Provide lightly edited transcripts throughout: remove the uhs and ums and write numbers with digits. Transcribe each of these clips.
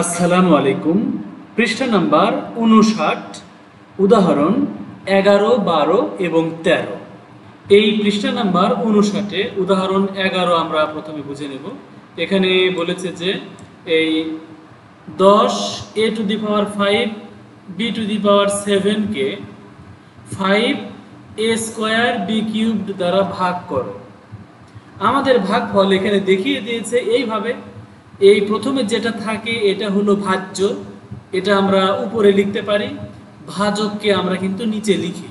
আসসালামু আলাইকুম। পৃষ্ঠা নাম্বার ৫৯, উদাহরণ ১১, ১২ এবং ১৩। এই পৃষ্ঠা নাম্বার ৫৯-এ উদাহরণ ১১ আমরা প্রথমে বুঝে নেব। এখানে বলেছে যে এই ১০ a two the power 5 b to the power 7 K 5 a square b cubed দ্বারা ভাগ করো। আমাদের ভাগফল এখানে দেখিয়ে দিয়েছে এইভাবে। এই প্রথমে যেটা থাকে এটা হলো ভাজ্য, এটা আমরা উপরে লিখতে পারি, ভাজককে আমরা কিন্তু নিচে লিখি।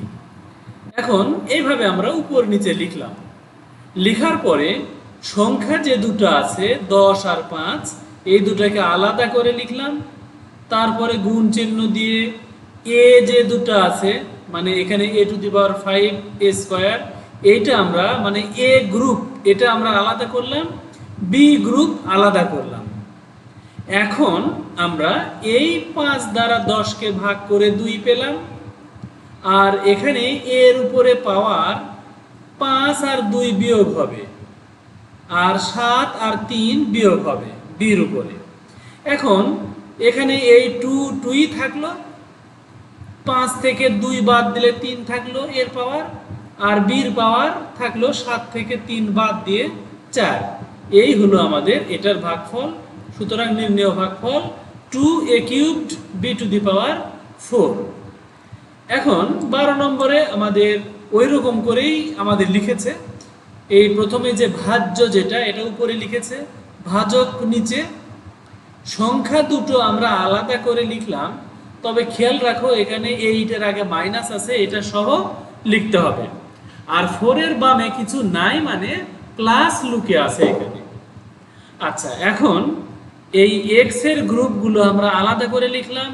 এখন এইভাবে আমরা উপর নিচে লিখলাম। লিখার পরে সংখ্যা যে দুটো আছে ১০ আর ৫, এই দুটাকে আলাদা করে লিখলাম। তারপরে গুণ চিহ্ন দিয়ে এ যে দুটো আছে, মানে এখানে a two the power 5 a square, এইটা আমরা মানে এ গ্রুপ, এটা আমরা আলাদা করলাম, বি গ্রুপ আলাদা করলাম। এখন আমরা এই ৫ দ্বারা ১০কে ভাগ করে ২ পেলাম। আর এখানে এর উপরে পাওয়ার ৫ আর ২ বিয়োগ হবে, আর ৭ আর ৩ বিয়োগ হবে বির উপরে। এখন এখানে এই 2 থাকলো, ৫ থেকে ২ বাদ দিলে ৩ থাকলো এর পাওয়ার, আর বির পাওয়ার থাকলো ৭ থেকে ৩ বাদ দিয়ে ৪। এই হলো আমাদের এটার ভাগফল। সুতরাং নির্ণেয় ভাগফল 2a cubed b to the power 4। এখন ১২ নম্বরে আমাদের ওই রকম করেই আমাদের লিখেছে। এই প্রথমে যে ভাজ্য যেটা, এটা উপরে লিখেছে, ভাজক নিচে। সংখ্যা দুটো আমরা আলাদা করে লিখলাম, তবে খেয়াল রাখো এখানে এইটার আগে মাইনাস আছে, এটা সহ লিখতে হবে। আর 4 এর বামে কিছু নাই, মানে প্লাস লুকে আছে এখানে। আচ্ছা, এখন এই এক্স এর গ্রুপগুলো আমরা আলাদা করে লিখলাম,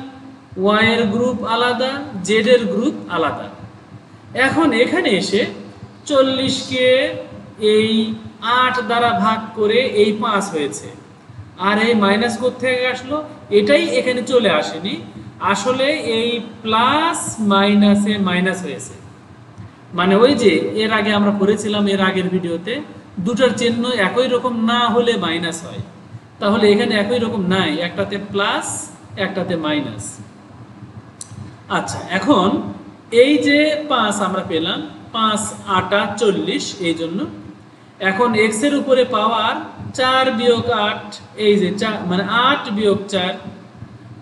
ওয়াই এর গ্রুপ আলাদা, জেড এর গ্রুপ আলাদা। এখন এখানে এসে ৪০কে এই ৮ দ্বারা ভাগ করে এই ৫ হয়েছে, আর এই মাইনাস কোত্থেকে আসলো, এটাই এখানে চলে আসেনি, আসলে এই প্লাস মাইনাসে মাইনাস হয়েছে। মানে ওই যে এর আগে আমরা পড়েছিলাম এর আগের ভিডিওতে, দুটার চিহ্ন একই রকম না হলে মাইনাস হয়, তাহলে এখানে একই রকম নাই, একটাতে প্লাস একটাতে মাইনাস। আচ্ছা, এখন এই যে ৫ আমরা পেলাম, ৫ ৮ ৪০, এই জন্য এখন এক্স এর উপরে পাওয়ার ৪ বিয়োগ ৮, এই যে ৪ মানে ৮ বিয়োগ ৪,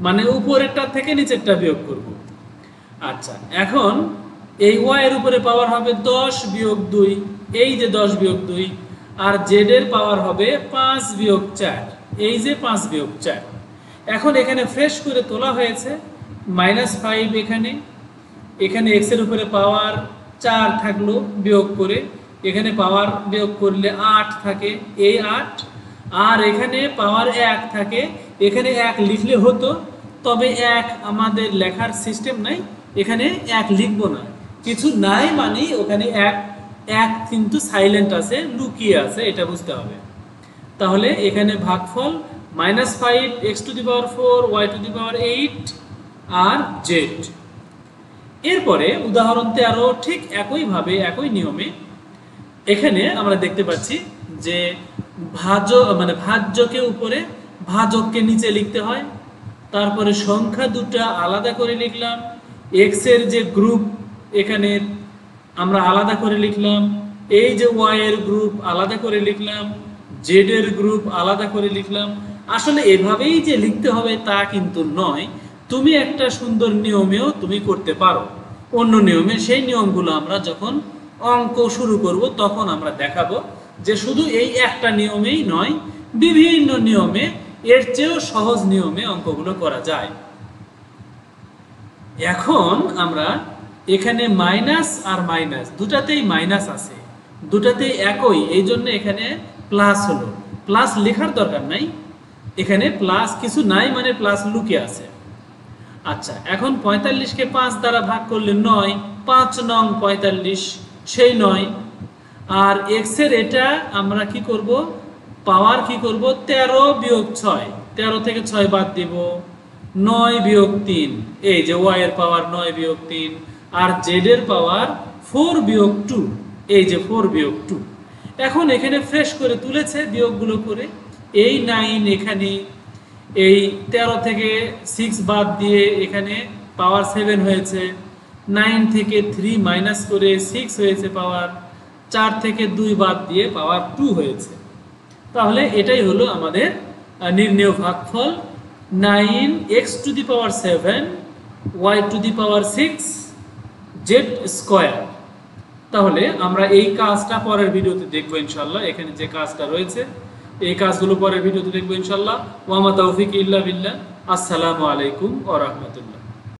মানে উপরেরটা থেকে নিচেরটা বিয়োগ করব। আচ্ছা, এখন এই ওয়াই এর উপরে পাওয়ার হবে ১০ বিয়োগ ২, এই যে ১০ বিয়োগ ২, আর জেড এর পাওয়ার হবে ৫ বিয়োগ ৪, এই যে ৫ বিয়োগ ৪। এখন এখানে ফ্রেশ করে তোলা হয়েছে -৫ এখানে, এখানে এক্স এর উপরে পাওয়ার ৪ থাকলো বিয়োগ করে, এখানে পাওয়ার বিয়োগ করলে ৮ থাকে, এই ৮, আর এখানে পাওয়ার ১ থাকে, এখানে ১ লিখলে হতো, তবে ১ আমাদের লেখার সিস্টেম নাই, এখানে ১ লিখবো না, কিছু নাই মানেই ওখানে ১ কিন্তু সাইলেন্ট আছে, লুকিয়ে আছে, এটা বুঝতে হবে। তাহলে এখানে ভাগফল -৫ X to the power 4 Y to the power 8 আর জেড। এরপরে উদাহরণ ১৩ ঠিক একইভাবে একই নিয়মে এখানে আমরা দেখতে পাচ্ছি যে ভাজ্যকে উপরে, ভাজককে নিচে লিখতে হয়। তারপরে সংখ্যা দুটা আলাদা করে লিখলাম, এক্স এর যে গ্রুপ এখানে আমরা আলাদা করে লিখলাম, এই যে ওয়াই এর গ্রুপ আলাদা করে লিখলাম, জেড এর গ্রুপ আলাদা করে লিখলাম। আসলে এভাবেই যে লিখতে হবে তা কিন্তু নয়, তুমি একটা সুন্দর নিয়মেও তুমি করতে পারো, অন্য নিয়মে। সেই নিয়মগুলো আমরা যখন অঙ্ক শুরু করব তখন আমরা দেখাবো যে শুধু এই একটা নিয়মেই নয়, বিভিন্ন নিয়মে, এর চেয়েও সহজ নিয়মে অঙ্কগুলো করা যায়। এখন আমরা এখানে মাইনাস আর মাইনাস দুটাতেই মাইনাস আছে, দুটাতেই একই, এই জন্য এখানে প্লাস হলো। প্লাস লেখার দরকার নাই, এখানে প্লাস কিছু নাই, মানে প্লাস লুকে আছে। আচ্ছা, এখন ৪৫কে ৫ দ্বারা ভাগ করলে ৯, ৫ নং ৪৫, সেই ৯। আর এক্স এর এটা আমরা কি করব, পাওয়ার কি করব, ১৩ বিয়োগ ৬, ১৩ থেকে ৬ বাদ দিব, ৯ বিয়োগ ৩, এই যে ওয়াই এর পাওয়ার ৯ বিয়োগ ৩, আর জেড এর পাওয়ার 4 বিয়োগ 2, এই যে 4 বিয়োগ 2। এখন এখানে ফ্রেশ করে তুলেছে বিয়োগগুলো করে, এই 9 এখানে, এই 13 থেকে 6 বাদ দিয়ে এখানে পাওয়ার 7 হয়েছে, 9 থেকে 3 মাইনাস করে 6 হয়েছে পাওয়ার, 4 থেকে 2 বাদ দিয়ে পাওয়ার 2 হয়েছে। তাহলে এটাই হলো আমাদের নির্ণেয় ভাগফল 9x two the power 7 y two the power 6 z square. তাহলে আমরা এই কাজটা পরের ভিডিওতে দেখবো ইনশাল্লাহ। এখানে যে কাজটা রয়েছে এই কাজগুলো পরের ভিডিওতে দেখবো ইনশাল্লাহ। ওয়া মা তাওফিক ইল্লা বিল্লাহ। আসসালামু আলাইকুম ওয়া রাহমাতুল্লাহ।